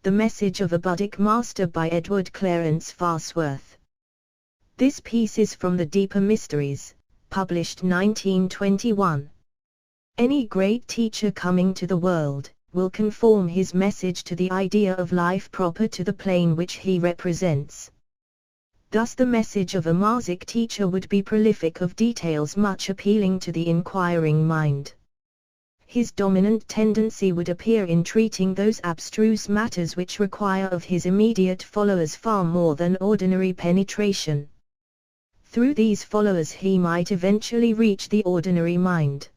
The Message of a Buddhic Master by Edward Clarence Farnsworth. This piece is from the Deeper Mysteries, published 1921. Any great teacher coming to the world will conform his message to the idea of life proper to the plane which he represents. Thus the message of a Masic teacher would be prolific of details much appealing to the inquiring mind. His dominant tendency would appear in treating those abstruse matters which require of his immediate followers far more than ordinary penetration. Through these followers he might eventually reach the ordinary mind.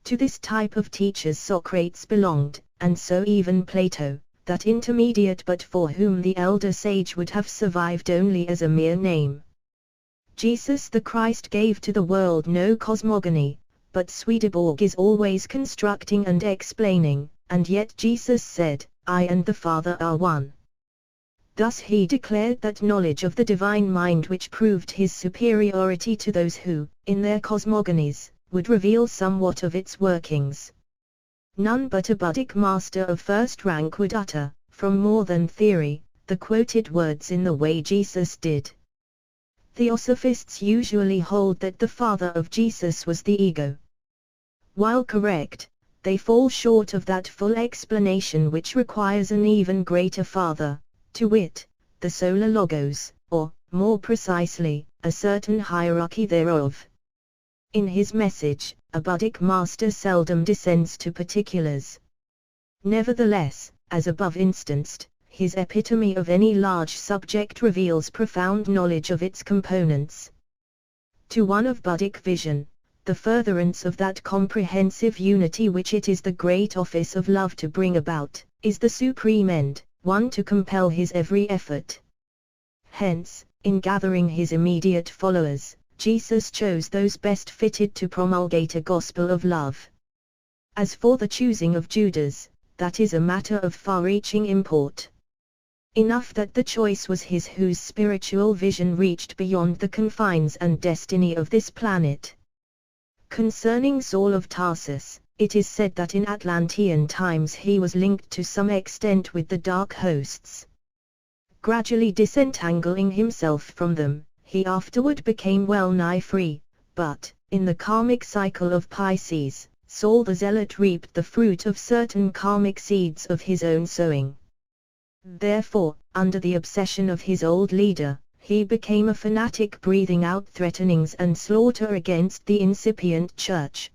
To this type of teachers Socrates belonged, and so even Plato, that intermediate but for whom the elder sage would have survived only as a mere name. Jesus the Christ gave to the world no cosmogony, but Swedenborg is always constructing and explaining, and yet Jesus said, I and the Father are one. Thus he declared that knowledge of the divine mind which proved his superiority to those who, in their cosmogonies, would reveal somewhat of its workings. None but a Buddhic master of first rank would utter, from more than theory, the quoted words in the way Jesus did. Theosophists usually hold that the father of Jesus was the ego. While correct, they fall short of that full explanation which requires an even greater father, to wit, the solar logos, or, more precisely, a certain hierarchy thereof. In his message, a Buddhic master seldom descends to particulars. Nevertheless, as above instanced, his epitome of any large subject reveals profound knowledge of its components. To one of Buddhic vision, the furtherance of that comprehensive unity which it is the great office of love to bring about, is the supreme end, one to compel his every effort. Hence, in gathering his immediate followers, Jesus chose those best fitted to promulgate a gospel of love. As for the choosing of Judas, that is a matter of far-reaching import. Enough that the choice was his whose spiritual vision reached beyond the confines and destiny of this planet. Concerning Saul of Tarsus, it is said that in Atlantean times he was linked to some extent with the dark hosts. Gradually disentangling himself from them, he afterward became well-nigh free, but, in the karmic cycle of Pisces, Saul the Zealot reaped the fruit of certain karmic seeds of his own sowing. Therefore, under the obsession of his old leader, he became a fanatic breathing out threatenings and slaughter against the incipient church.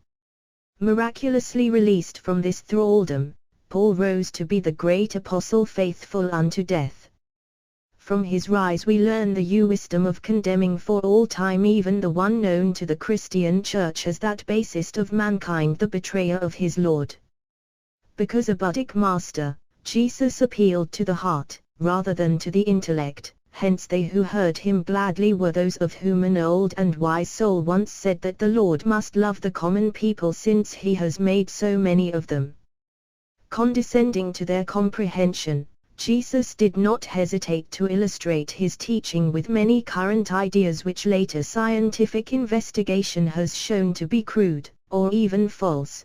Miraculously released from this thraldom, Paul rose to be the great apostle faithful unto death. From his rise we learn the wisdom of condemning for all time even the one known to the Christian Church as that basest of mankind, the betrayer of his Lord. Because a Buddhic master, Jesus appealed to the heart, rather than to the intellect, hence they who heard him gladly were those of whom an old and wise soul once said that the Lord must love the common people since he has made so many of them. Condescending to their comprehension, Jesus did not hesitate to illustrate his teaching with many current ideas which later scientific investigation has shown to be crude, or even false.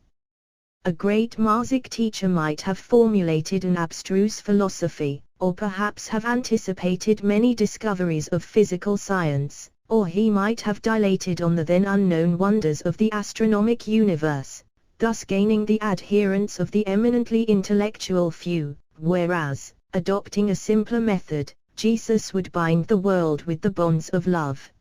A great Masic teacher might have formulated an abstruse philosophy, or perhaps have anticipated many discoveries of physical science, or he might have dilated on the then unknown wonders of the astronomic universe, thus gaining the adherence of the eminently intellectual few, whereas, adopting a simpler method, Jesus would bind the world with the bonds of love.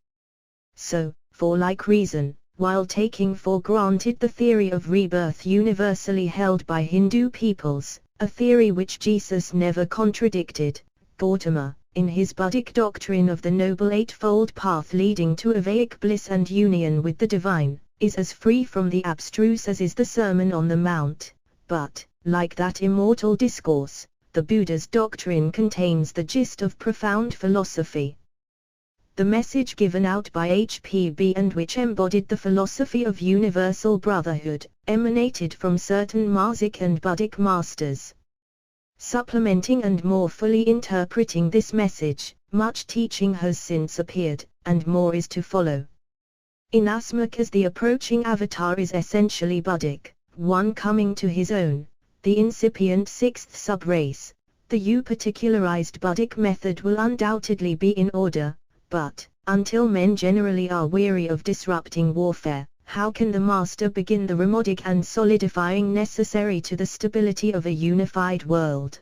So, for like reason, while taking for granted the theory of rebirth universally held by Hindu peoples, a theory which Jesus never contradicted, Gautama, in his Buddhic doctrine of the Noble Eightfold Path leading to Avaic bliss and union with the divine, is as free from the abstruse as is the Sermon on the Mount, but, like that immortal discourse, the Buddha's doctrine contains the gist of profound philosophy. The message given out by H.P.B. and which embodied the philosophy of universal brotherhood, emanated from certain Masic and Buddhic masters. Supplementing and more fully interpreting this message, much teaching has since appeared, and more is to follow. Inasmuch as the approaching avatar is essentially Buddhic, one coming to his own, the incipient sixth sub-race, The U-particularized Buddhic method will undoubtedly be in order, but, until men generally are weary of disrupting warfare, how can the master begin the remodic and solidifying necessary to the stability of a unified world?